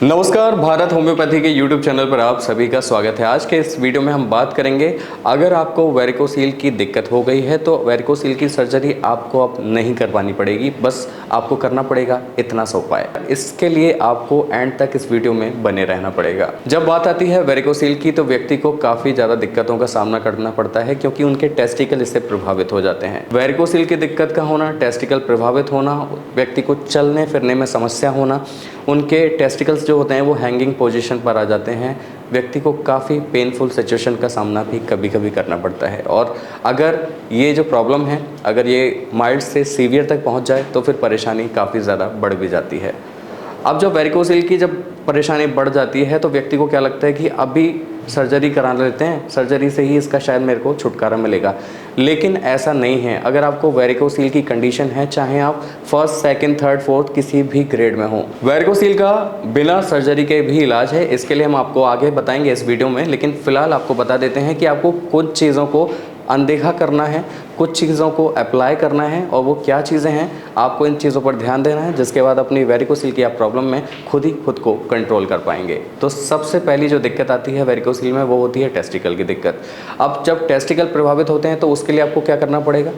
नमस्कार, भारत होम्योपैथी के YouTube channel पर आप सभी का स्वागत है। आज के इस वीडियो में हम बात करेंगे, अगर आपको वेरिकोसील की दिक्कत हो गई है तो वेरिकोसील की सर्जरी आपको अब नहीं करवानी पड़ेगी, बस आपको करना पड़ेगा इतना सा उपाय। इसके लिए आपको एंड तक इस वीडियो में बने रहना पड़ेगा। जब बात आती है वेरिकोसील की तो व्यक्ति को काफ़ी ज़्यादा दिक्कतों का सामना करना पड़ता है, क्योंकि उनके टेस्टिकल इससे प्रभावित हो जाते हैं। वेरिकोसील की दिक्कत का होना, टेस्टिकल प्रभावित होना, व्यक्ति को चलने फिरने में समस्या होना, उनके टेस्टिकल्स जो होते हैं वो हैंगिंग पोजीशन पर आ जाते हैं। व्यक्ति को काफ़ी पेनफुल सिचुएशन का सामना भी कभी कभी करना पड़ता है। और अगर ये जो प्रॉब्लम है, अगर ये माइल्ड से सीवियर तक पहुंच जाए तो फिर परेशानी काफ़ी ज़्यादा बढ़ भी जाती है। अब जब वेरिकोसील की जब परेशानी बढ़ जाती है तो व्यक्ति को क्या लगता है कि अभी सर्जरी करा लेते हैं, सर्जरी से ही इसका शायद मेरे को छुटकारा मिलेगा। लेकिन ऐसा नहीं है। अगर आपको वेरिकोसील की कंडीशन है, चाहे आप फर्स्ट, सेकंड, थर्ड, फोर्थ किसी भी ग्रेड में हो, वेरिकोसील का बिना सर्जरी के भी इलाज है। इसके लिए हम आपको आगे बताएंगे इस वीडियो में, लेकिन फिलहाल आपको बता देते हैं कि आपको कुछ चीज़ों को अनदेखा करना है, कुछ चीज़ों को अप्लाई करना है, और वो क्या चीज़ें हैं आपको इन चीज़ों पर ध्यान देना है, जिसके बाद अपनी वेरिकोसील की आप प्रॉब्लम में खुद ही खुद को कंट्रोल कर पाएंगे। तो सबसे पहली जो दिक्कत आती है वेरिकोसील में वो होती है टेस्टिकल की दिक्कत। अब जब टेस्टिकल प्रभावित होते हैं तो उसके लिए आपको क्या करना पड़ेगा?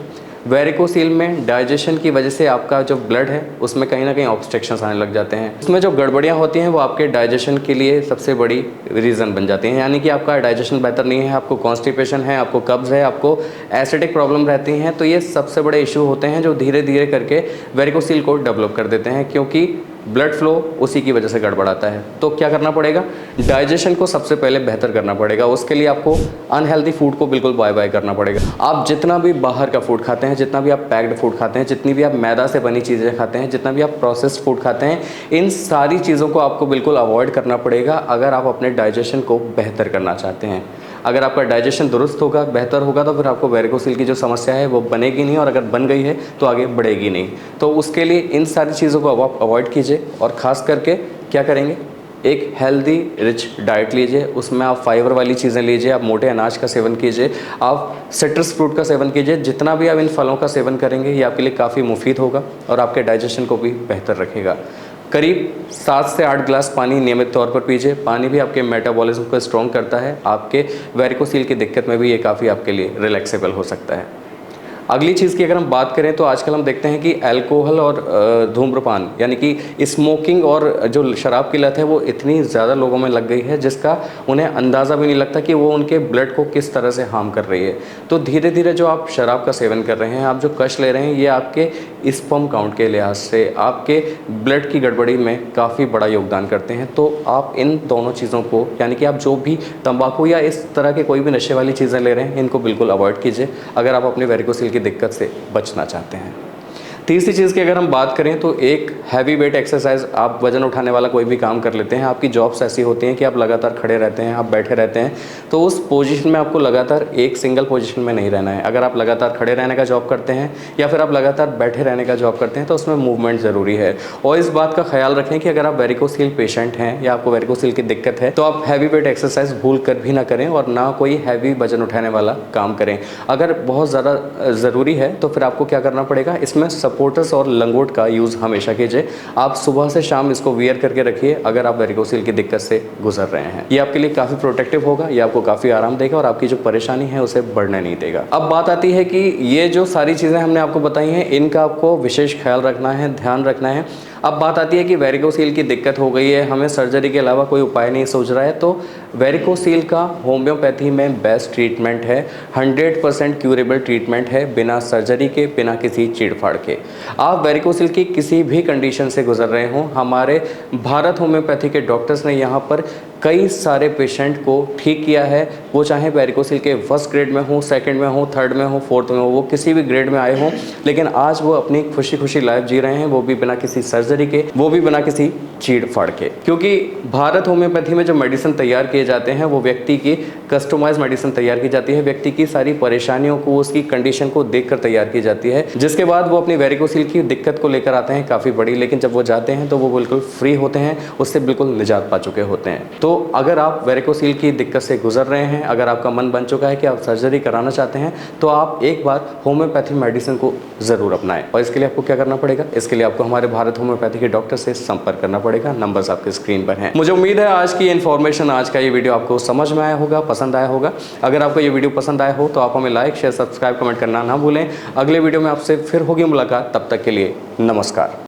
वेरिकोसील में डाइजेशन की वजह से आपका जो ब्लड है उसमें कहीं ना कहीं ऑब्स्ट्रक्शंस आने लग जाते हैं। उसमें जो गड़बड़ियाँ होती हैं वो आपके डाइजेशन के लिए सबसे बड़ी रीज़न बन जाती हैं। यानी कि आपका डाइजेशन बेहतर नहीं है, आपको कॉन्स्टिपेशन है, आपको कब्ज़ है, आपको एसिडिक प्रॉब्लम रहती हैं। तो ये सबसे बड़े इशू होते हैं जो धीरे धीरे करके वेरिकोसील को डेवलप कर देते हैं, क्योंकि ब्लड फ्लो उसी की वजह से गड़बड़ाता है। तो क्या करना पड़ेगा? डाइजेशन को सबसे पहले बेहतर करना पड़ेगा। उसके लिए आपको अनहेल्दी फूड को बिल्कुल बाय बाय करना पड़ेगा। आप जितना भी बाहर का फूड खाते हैं, जितना भी आप पैक्ड फूड खाते हैं, जितनी भी आप मैदा से बनी चीज़ें खाते हैं, जितना भी आप प्रोसेस्ड फूड खाते हैं, इन सारी चीज़ों को आपको बिल्कुल अवॉइड करना पड़ेगा अगर आप अपने डाइजेशन को बेहतर करना चाहते हैं। अगर आपका डाइजेशन दुरुस्त होगा, बेहतर होगा, तो फिर आपको वेरिकोसील की जो समस्या है वो बनेगी नहीं, और अगर बन गई है तो आगे बढ़ेगी नहीं। तो उसके लिए इन सारी चीज़ों को आप अवॉइड कीजिए, और ख़ास करके क्या करेंगे? एक हेल्दी रिच डाइट लीजिए, उसमें आप फाइबर वाली चीज़ें लीजिए, आप मोटे अनाज का सेवन कीजिए, आप सिट्रस फ्रूट का सेवन कीजिए। जितना भी आप इन फलों का सेवन करेंगे ये आपके लिए काफ़ी मुफीद होगा और आपके डाइजेशन को भी बेहतर रखेगा। करीब 7 से 8 गिलास पानी नियमित तौर पर पीजिए। पानी भी आपके मेटाबॉलिज्म को स्ट्रॉन्ग करता है। आपके वेरिकोसील की दिक्कत में भी ये काफ़ी आपके लिए रिलैक्सेबल हो सकता है। अगली चीज़ की अगर हम बात करें तो आजकल हम देखते हैं कि अल्कोहल और धूम्रपान, यानी कि स्मोकिंग और जो शराब की लत है वो इतनी ज़्यादा लोगों में लग गई है, जिसका उन्हें अंदाज़ा भी नहीं लगता कि वो उनके ब्लड को किस तरह से हार्म कर रही है। तो धीरे धीरे जो आप शराब का सेवन कर रहे हैं, आप जो कश ले रहे हैं, ये आपके स्पर्म काउंट के लिहाज से आपके ब्लड की गड़बड़ी में काफ़ी बड़ा योगदान करते हैं। तो आप इन दोनों चीज़ों को, यानी कि आप जो भी तंबाकू या इस तरह के कोई भी नशे वाली चीज़ें ले रहे हैं, इनको बिल्कुल अवॉइड कीजिए अगर आप अपने वेरिकोसील दिक्कत से बचना चाहते हैं। तीसरी चीज़ की अगर हम बात करें तो एक हैवी वेट एक्सरसाइज, आप वजन उठाने वाला कोई भी काम कर लेते हैं, आपकी जॉब्स ऐसी होती हैं कि आप लगातार खड़े रहते हैं, आप बैठे रहते हैं, तो उस पोजीशन में आपको लगातार एक सिंगल पोजीशन में नहीं रहना है। अगर आप लगातार खड़े रहने का जॉब करते हैं या फिर आप लगातार बैठे रहने का जॉब करते हैं तो उसमें मूवमेंट ज़रूरी है। और इस बात का ख्याल रखें कि अगर आप वेरिकोसील पेशेंट हैं या आपको वेरिकोसील की दिक्कत है तो आप हैवी वेट एक्सरसाइज भूल कर भी ना करें और ना कोई हैवी वजन उठाने वाला काम करें। अगर बहुत ज़्यादा ज़रूरी है तो फिर आपको क्या करना पड़ेगा? इसमें सपोर्टर्स और लंगोट का यूज़ हमेशा कीजिए। आप सुबह से शाम इसको वियर करके रखिए अगर आप वेरिकोसील की दिक्कत से गुजर रहे हैं। ये आपके लिए काफ़ी प्रोटेक्टिव होगा, ये आपको काफ़ी आराम देगा और आपकी जो परेशानी है उसे बढ़ने नहीं देगा। अब बात आती है कि ये जो सारी चीज़ें हमने आपको बताई हैं, इनका आपको विशेष ख्याल रखना है, ध्यान रखना है। अब बात आती है कि वेरिकोसील की दिक्कत हो गई है, हमें सर्जरी के अलावा कोई उपाय नहीं सूझ रहा है, तो वेरिकोसील का होम्योपैथी में बेस्ट ट्रीटमेंट है, 100% क्यूरेबल ट्रीटमेंट है, बिना सर्जरी के, बिना किसी चीड़-फाड़ के। आप वेरिकोसील की किसी भी कंडीशन से गुजर रहे हों, हमारे भारत होम्योपैथी के डॉक्टर्स ने यहाँ पर कई सारे पेशेंट को ठीक किया है। वो चाहे वेरिकोसील के फर्स्ट ग्रेड में हो, सेकंड में हो, थर्ड में हो, फोर्थ में हो, वो किसी भी ग्रेड में आए हों, लेकिन आज वो अपनी खुशी खुशी लाइफ जी रहे हैं, वो भी बिना किसी सर्जरी के, वो भी बिना किसी चीड़ फाड़ के। क्योंकि भारत होम्योपैथी में जो मेडिसिन तैयार किए जाते हैं वो व्यक्ति की कस्टमाइज मेडिसिन तैयार की जाती है, व्यक्ति की सारी परेशानियों को, उसकी कंडीशन को देखकर तैयार की जाती है, जिसके बाद वो अपनी वेरिकोसील की दिक्कत को लेकर आते हैं काफ़ी बड़ी, लेकिन जब वो जाते हैं तो वो बिल्कुल फ्री होते हैं, उससे बिल्कुल निजात पा चुके होते हैं। तो अगर आप वेरिकोसील की दिक्कत से गुजर रहे हैं, अगर आपका मन बन चुका है कि आप सर्जरी कराना चाहते हैं, तो आप एक बार होम्योपैथी मेडिसिन को ज़रूर अपनाएं। और इसके लिए आपको क्या करना पड़ेगा, इसके लिए आपको हमारे भारत होम्योपैथी के डॉक्टर से संपर्क करना पड़ेगा। नंबर्स आपके स्क्रीन पर हैं। मुझे उम्मीद है आज की इन्फॉर्मेशन, आज का ये वीडियो आपको समझ में आया होगा, पसंद आया होगा। अगर आपको ये वीडियो पसंद आया हो तो आप हमें लाइक, शेयर, सब्सक्राइब, कमेंट करना ना भूलें। अगले वीडियो में आपसे फिर होगी मुलाकात, तब तक के लिए नमस्कार।